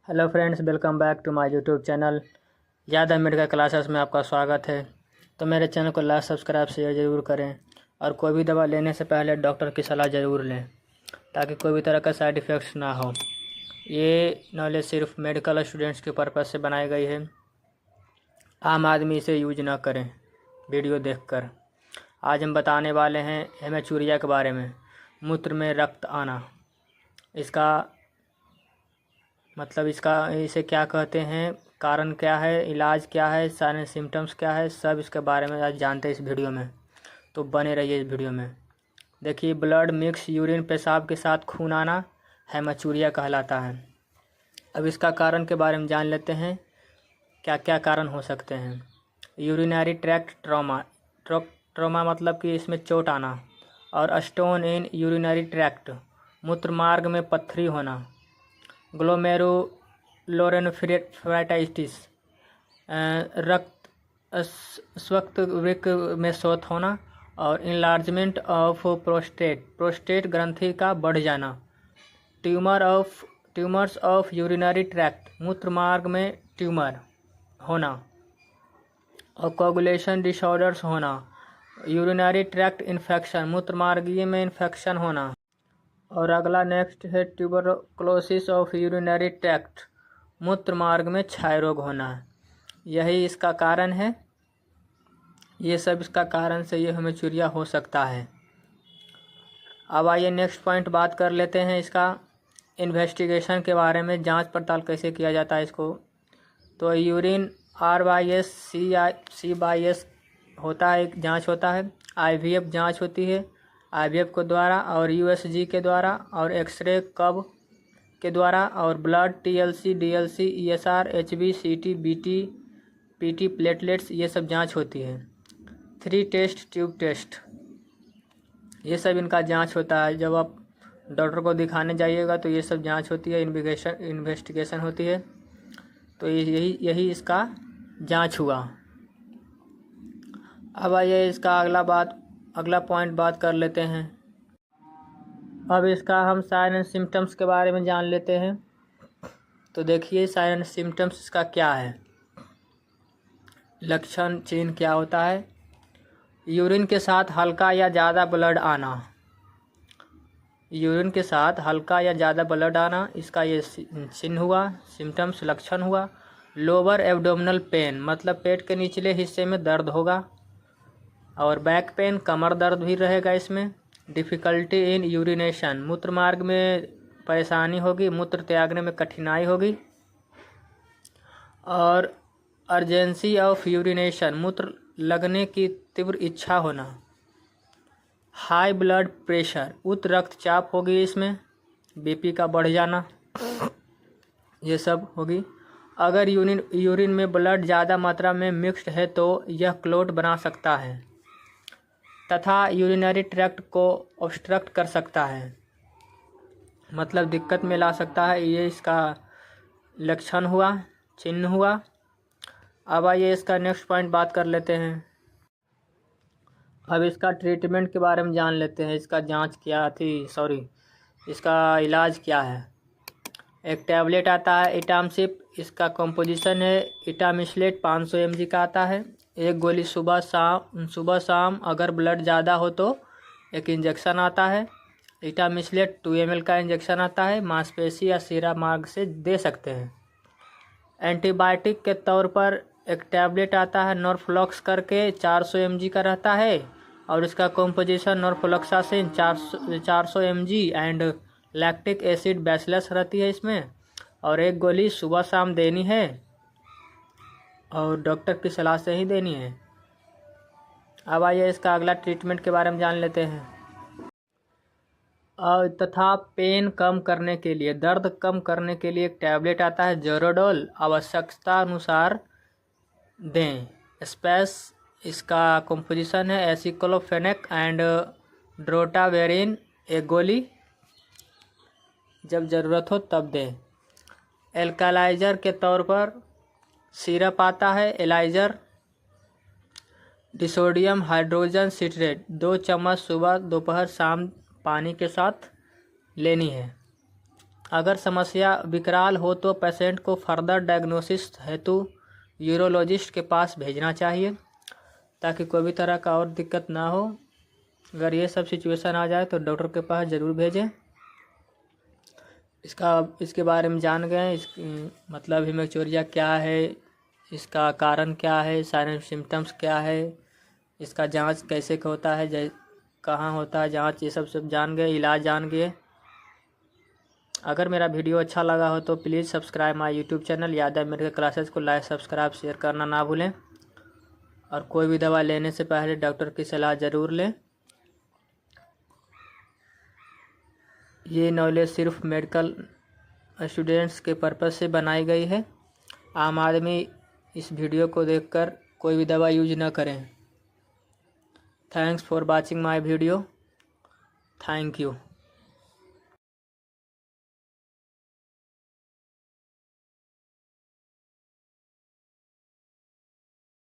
Hello friends, welcome back to my YouTube channel Yadav medical classes में आपका स्वागत है। तो मेरे चैनल को लाइक, सब्सक्राइब, शेयर ज़रूर करें और कोई भी दवा लेने से पहले डॉक्टर की सलाह ज़रूर लें ताकि कोई भी तरह का साइड इफ़ेक्ट्स ना हो। ये नॉलेज सिर्फ मेडिकल स्टूडेंट्स के पर्पज़ से बनाई गई है। आम आदमी इसे यूज ना करें वीडियो देखकर। आज हम बताने वाले हैं हेमेचूरिया के बारे में। मूत्र में रक्त आना, इसका मतलब इसे क्या कहते हैं, कारण क्या है, इलाज क्या है, सारे सिम्टम्स क्या है, सब इसके बारे में आज जानते हैं इस वीडियो में। तो बने रहिए इस वीडियो में। देखिए, ब्लड मिक्स यूरिन पेशाब के साथ खून आना हेमाचूरिया कहलाता है। अब इसका कारण के बारे में जान लेते हैं, क्या क्या कारण हो सकते हैं। यूरिनरी ट्रैक्ट ट्रॉमा, ट्रॉमा मतलब कि इसमें चोट आना, और स्टोन इन यूरिनरी ट्रैक्ट, मूत्र मार्ग में पत्थरी होना, ग्लोमेरुलोनेफ्राइटिस, रक्त स्वक्त वृक्क में शोथ होना, और इनलार्जमेंट ऑफ प्रोस्टेट ग्रंथि का बढ़ जाना, ट्यूमर्स ऑफ यूरिनरी ट्रैक्ट, मूत्र मार्ग में ट्यूमर होना, और कोगुलेशन डिसऑर्डर्स होना, यूरिनरी ट्रैक्ट इन्फेक्शन, मूत्र मार्गीय में इन्फेक्शन होना। और अगला नेक्स्ट है ट्यूबरक्लोसिस ऑफ यूरिनरी ट्रैक्ट, मूत्र मार्ग में क्षय रोग होना। यही इसका कारण है। ये सब इसका कारण से ये हेमेचूरिया हो सकता है। अब आइए नेक्स्ट पॉइंट बात कर लेते हैं इसका इन्वेस्टिगेशन के बारे में। जांच पड़ताल कैसे किया जाता है इसको। तो यूरिन RYS C/S होता है, एक जाँच होता है। IVF जाँच होती है IVF के द्वारा, और USG के द्वारा, और एक्सरे कब के द्वारा, और blood TLC, DLC, ESR, HB, CT, BT, PT, platelets, ये सब जांच होती है। 3 टेस्ट, ट्यूब टेस्ट, ये सब इनका जांच होता है। जब आप डॉक्टर को दिखाने जाइएगा तो ये सब जांच होती है, इन्वेस्टिगेशन होती है। तो यही इसका जांच हुआ। अब आइए इसका अगला पॉइंट बात कर लेते हैं। अब इसका हम साइन एंड सिम्टम्स के बारे में जान लेते हैं। तो देखिए, साइन एंड सिम्टम्स इसका क्या है, लक्षण चिन्ह क्या होता है। यूरिन के साथ हल्का या ज़्यादा ब्लड आना, यूरिन के साथ हल्का या ज़्यादा ब्लड आना, इसका ये चिन्ह हुआ, सिम्टम्स, लक्षण हुआ। लोअर एब्डोमिनल पेन, मतलब पेट के निचले हिस्से में दर्द होगा, और बैक पेन, कमर दर्द भी रहेगा इसमें। डिफ़िकल्टी इन यूरिनेशन, मूत्र मार्ग में परेशानी होगी, मूत्र त्यागने में कठिनाई होगी। और अर्जेंसी ऑफ यूरिनेशन, मूत्र लगने की तीव्र इच्छा होना। हाई ब्लड प्रेशर, उच्च रक्तचाप होगी इसमें, BP का बढ़ जाना, ये सब होगी। अगर यूरिन में ब्लड ज़्यादा मात्रा में मिक्स्ड है तो यह क्लॉट बना सकता है तथा यूरिनरी ट्रैक्ट को ऑब्स्ट्रक्ट कर सकता है, मतलब दिक्कत में ला सकता है। ये इसका लक्षण हुआ, चिन्ह हुआ। अब आइए इसका नेक्स्ट पॉइंट बात कर लेते हैं। अब इसका ट्रीटमेंट के बारे में जान लेते हैं। इसका इसका इलाज क्या है। एक टैबलेट आता है इटामसिप, इसका कंपोजिशन है इटामिसलेट, 500 mg का आता है। एक गोली सुबह शाम, अगर ब्लड ज़्यादा हो तो एक इंजेक्शन आता है। इटामिसलेट 2 ml का इंजेक्शन आता है, मांसपेशी या शिरा मार्ग से दे सकते हैं। एंटीबायोटिक के तौर पर एक टैबलेट आता है नॉर्फ्लॉक्स करके, 400 mg का रहता है, और इसका composition नॉर्फ्लॉक्सासिन 400 mg and lactic acid bacillus रहती है इसमें। और एक गोली सुबह शाम देनी है, और डॉक्टर की सलाह से ही देनी है। अब आइए इसका अगला ट्रीटमेंट के बारे में जान लेते हैं। और तथा पेन कम करने के लिए, दर्द कम करने के लिए एक टैबलेट आता है जोरोडोल, आवश्यकता अनुसार दें। स्पेस, इसका कंपोजिशन है एसिक्लोफेनेक एंड ड्रोटावेरिन, एक गोली, जब ज़रूरत हो तब दें। एल्कालाइजर के तौर पर सिरप आता है एलाइजर, डिसोडियम हाइड्रोजन सिट्रेट, 2 चम्मच सुबह, दोपहर, शाम पानी के साथ लेनी है। अगर समस्या विकराल हो तो पेशेंट को फर्दर डायग्नोसिस हेतु यूरोलॉजिस्ट के पास भेजना चाहिए ताकि कोई भी तरह का और दिक्कत ना हो। अगर ये सब सिचुएशन आ जाए तो डॉक्टर के पास ज़रूर भेजें। इसके बारे में जान गए, मतलब हेमेचूरिया क्या है, इसका कारण क्या है, साइन सिम्टम्स क्या है, इसका जांच कैसे होता है, कहाँ होता है जांच, ये सब जान गए, इलाज जान गए। अगर मेरा वीडियो अच्छा लगा हो तो please subscribe my YouTube channel Yadav medical classes को लाइक सब्सक्राइब शेयर करना ना भूलें। और कोई भी दवा लेने से पहले डॉक्टर की सलाह ज़रूर लें। ये नॉलेज सिर्फ मेडिकल स्टूडेंट्स के पर्पज़ से बनाई गई है। आम आदमी इस वीडियो को देखकर कोई भी दवा यूज ना करें। Thanks for watching my video. Thank you.